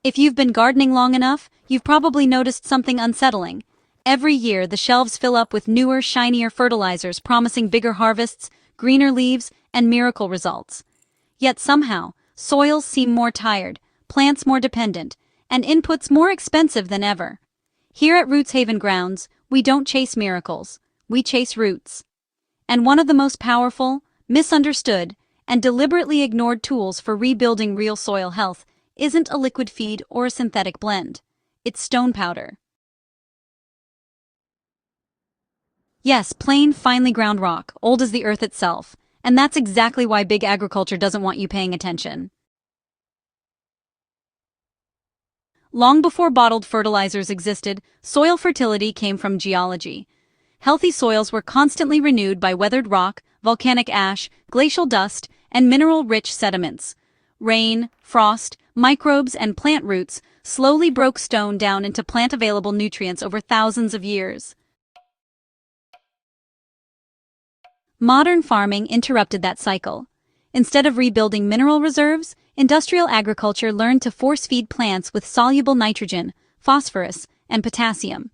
If you've been gardening long enough, you've probably noticed something unsettling. Every year, the shelves fill up with newer, shinier fertilizers promising bigger harvests, greener leaves, and miracle results. Yet somehow, soils seem more tired, plants more dependent, and inputs more expensive than ever. Here at Roots Haven Grounds, we don't chase miracles, we chase roots. And one of the most powerful, misunderstood, and deliberately ignored tools for rebuilding real soil health isn't a liquid feed or a synthetic blend. It's stone powder. Yes, plain, finely ground rock, old as the earth itself. And that's exactly why big agriculture doesn't want you paying attention. Long before bottled fertilizers existed, soil fertility came from geology. Healthy soils were constantly renewed by weathered rock, volcanic ash, glacial dust, and mineral-rich sediments. Rain, frost, microbes, and plant roots slowly broke stone down into plant-available nutrients over thousands of years. Modern farming interrupted that cycle. Instead of rebuilding mineral reserves, industrial agriculture learned to force-feed plants with soluble nitrogen, phosphorus, and potassium.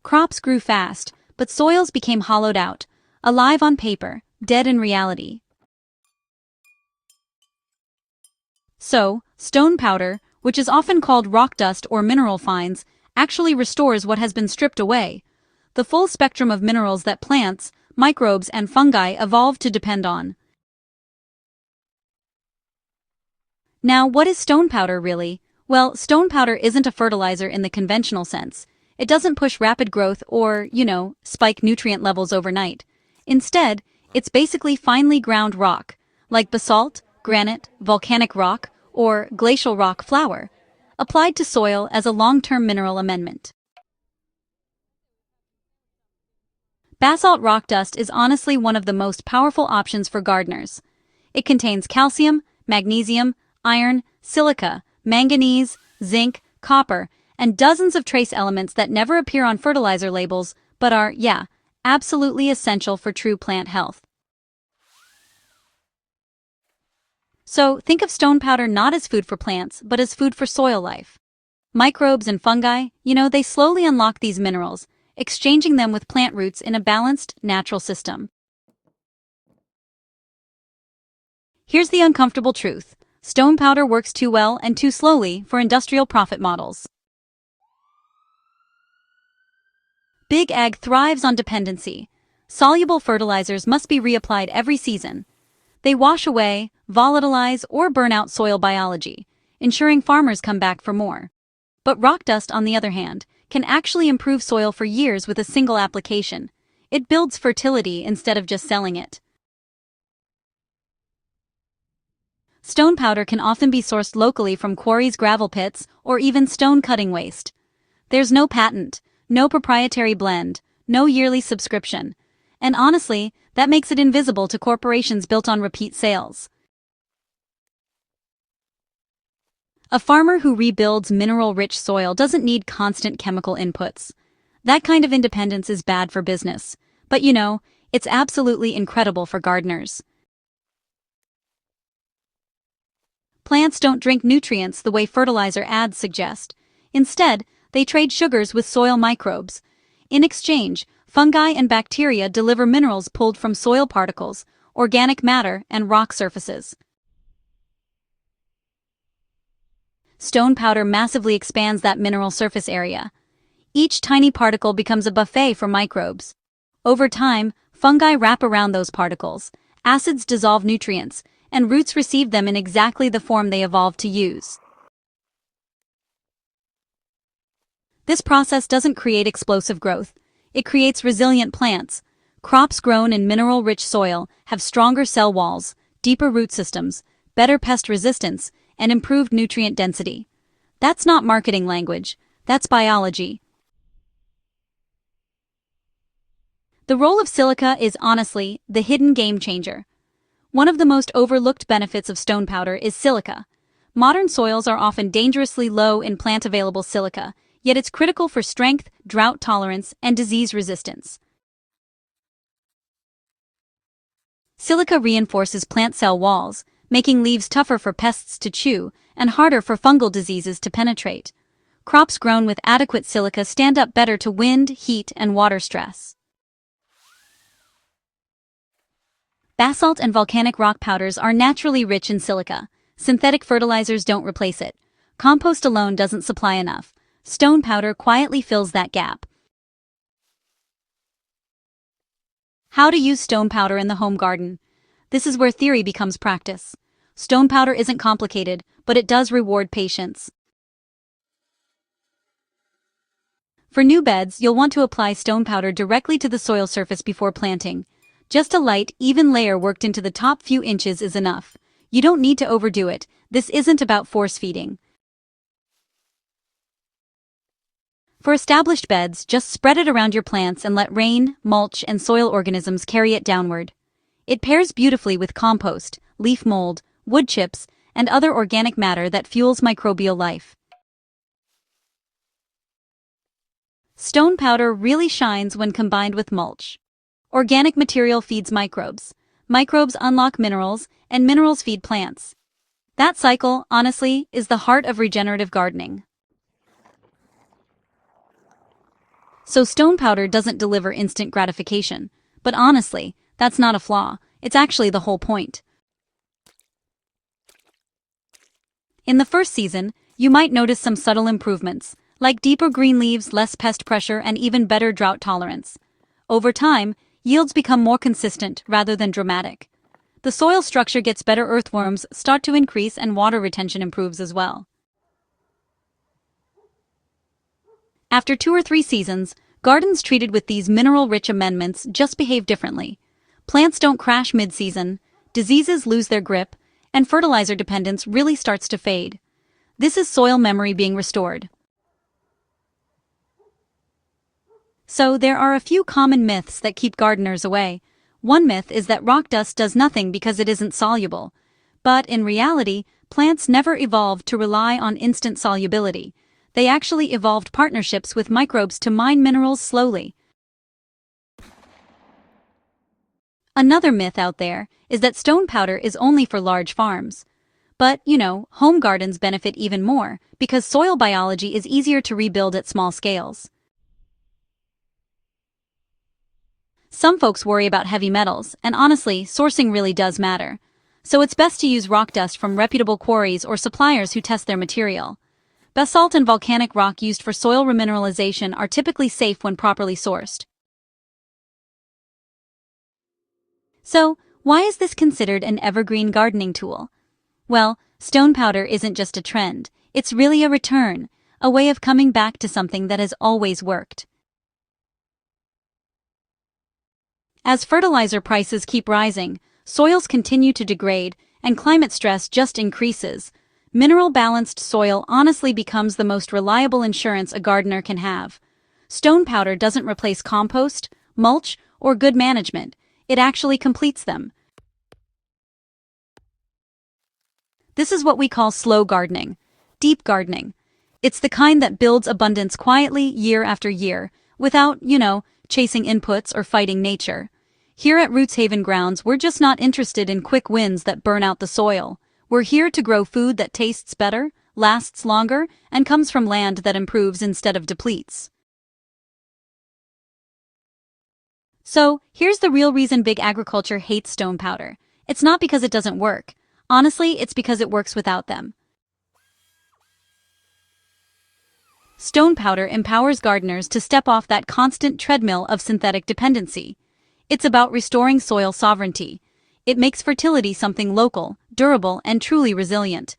Crops grew fast, but soils became hollowed out, alive on paper, dead in reality. So, stone powder, which is often called rock dust or mineral fines, actually restores what has been stripped away, the full spectrum of minerals that plants, microbes, and fungi evolved to depend on. Now, what is stone powder really? Well, stone powder isn't a fertilizer in the conventional sense. It doesn't push rapid growth or, spike nutrient levels overnight. Instead, it's basically finely ground rock, like basalt, granite, volcanic rock, or glacial rock flour, applied to soil as a long-term mineral amendment. Basalt rock dust is honestly one of the most powerful options for gardeners. It contains calcium, magnesium, iron, silica, manganese, zinc, copper, and dozens of trace elements that never appear on fertilizer labels but are, absolutely essential for true plant health. So, think of stone powder not as food for plants, but as food for soil life. Microbes and fungi, they slowly unlock these minerals, exchanging them with plant roots in a balanced, natural system. Here's the uncomfortable truth. Stone powder works too well and too slowly for industrial profit models. Big Ag thrives on dependency. Soluble fertilizers must be reapplied every season. They wash away, volatilize, or burn out soil biology, ensuring farmers come back for more. But rock dust, on the other hand, can actually improve soil for years with a single application. It builds fertility instead of just selling it. Stone powder can often be sourced locally from quarries, gravel pits, or even stone cutting waste. There's no patent, no proprietary blend, no yearly subscription. And honestly, that makes it invisible to corporations built on repeat sales. A farmer who rebuilds mineral-rich soil doesn't need constant chemical inputs. That kind of independence is bad for business. But it's absolutely incredible for gardeners. Plants don't drink nutrients the way fertilizer ads suggest. Instead, they trade sugars with soil microbes. In exchange, fungi and bacteria deliver minerals pulled from soil particles, organic matter, and rock surfaces. Stone powder massively expands that mineral surface area. Each tiny particle becomes a buffet for microbes. Over time, fungi wrap around those particles, acids dissolve nutrients, and roots receive them in exactly the form they evolved to use. This process doesn't create explosive growth. It creates resilient plants. Crops grown in mineral-rich soil have stronger cell walls, deeper root systems, better pest resistance, and improved nutrient density. That's not marketing language, that's biology. The role of silica is honestly the hidden game changer. One of the most overlooked benefits of stone powder is silica. Modern soils are often dangerously low in plant-available silica, yet it's critical for strength, drought tolerance, and disease resistance. Silica reinforces plant cell walls, making leaves tougher for pests to chew and harder for fungal diseases to penetrate. Crops grown with adequate silica stand up better to wind, heat, and water stress. Basalt and volcanic rock powders are naturally rich in silica. Synthetic fertilizers don't replace it. Compost alone doesn't supply enough. Stone powder quietly fills that gap. How to use stone powder in the home garden. This is where theory becomes practice. Stone powder isn't complicated, but it does reward patience. For new beds, you'll want to apply stone powder directly to the soil surface before planting. Just a light, even layer worked into the top few inches is enough. You don't need to overdo it. This isn't about force feeding. For established beds, just spread it around your plants and let rain, mulch, and soil organisms carry it downward. It pairs beautifully with compost, leaf mold, wood chips, and other organic matter that fuels microbial life. Stone powder really shines when combined with mulch. Organic material feeds microbes. Microbes unlock minerals, and minerals feed plants. That cycle, honestly, is the heart of regenerative gardening. So stone powder doesn't deliver instant gratification. But honestly, that's not a flaw. It's actually the whole point. In the first season, you might notice some subtle improvements, like deeper green leaves, less pest pressure, and even better drought tolerance. Over time, yields become more consistent rather than dramatic. The soil structure gets better, earthworms start to increase, and water retention improves as well. After 2 or 3 seasons, gardens treated with these mineral-rich amendments just behave differently. Plants don't crash mid-season, diseases lose their grip, and fertilizer dependence really starts to fade. This is soil memory being restored. So there are a few common myths that keep gardeners away. One myth is that rock dust does nothing because it isn't soluble. But in reality, plants never evolved to rely on instant solubility. They actually evolved partnerships with microbes to mine minerals slowly. Another myth out there is that stone powder is only for large farms. But, home gardens benefit even more because soil biology is easier to rebuild at small scales. Some folks worry about heavy metals, and honestly, sourcing really does matter. So it's best to use rock dust from reputable quarries or suppliers who test their material. Basalt and volcanic rock used for soil remineralisation are typically safe when properly sourced. So, why is this considered an evergreen gardening tool? Well, stone powder isn't just a trend, it's really a return, a way of coming back to something that has always worked. As fertilizer prices keep rising, soils continue to degrade, and climate stress just increases. Mineral-balanced soil honestly becomes the most reliable insurance a gardener can have. Stone powder doesn't replace compost, mulch, or good management. It actually completes them. This is what we call slow gardening, deep gardening. It's the kind that builds abundance quietly year after year, without, chasing inputs or fighting nature. Here at Roots Haven Grounds, we're just not interested in quick wins that burn out the soil. We're here to grow food that tastes better, lasts longer, and comes from land that improves instead of depletes. So, here's the real reason big agriculture hates stone powder. It's not because it doesn't work. Honestly, it's because it works without them. Stone powder empowers gardeners to step off that constant treadmill of synthetic dependency. It's about restoring soil sovereignty. It makes fertility something local, durable, and truly resilient.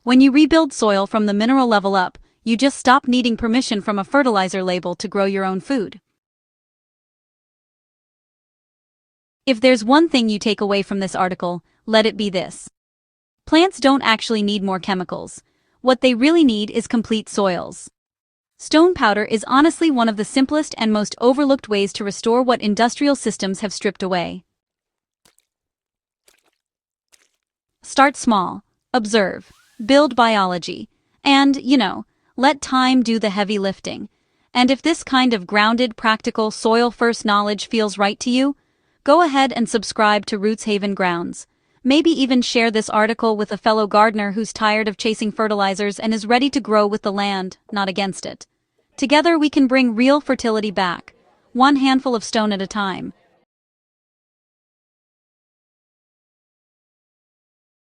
When you rebuild soil from the mineral level up, you just stop needing permission from a fertilizer label to grow your own food. If there's one thing you take away from this article, let it be this. Plants don't actually need more chemicals. What they really need is complete soils. Stone powder is honestly one of the simplest and most overlooked ways to restore what industrial systems have stripped away. Start small, observe, build biology, and, let time do the heavy lifting. And if this kind of grounded, practical, soil-first knowledge feels right to you, go ahead and subscribe to Roots Haven Grounds. Maybe even share this article with a fellow gardener who's tired of chasing fertilizers and is ready to grow with the land, not against it. Together we can bring real fertility back, one handful of stone at a time.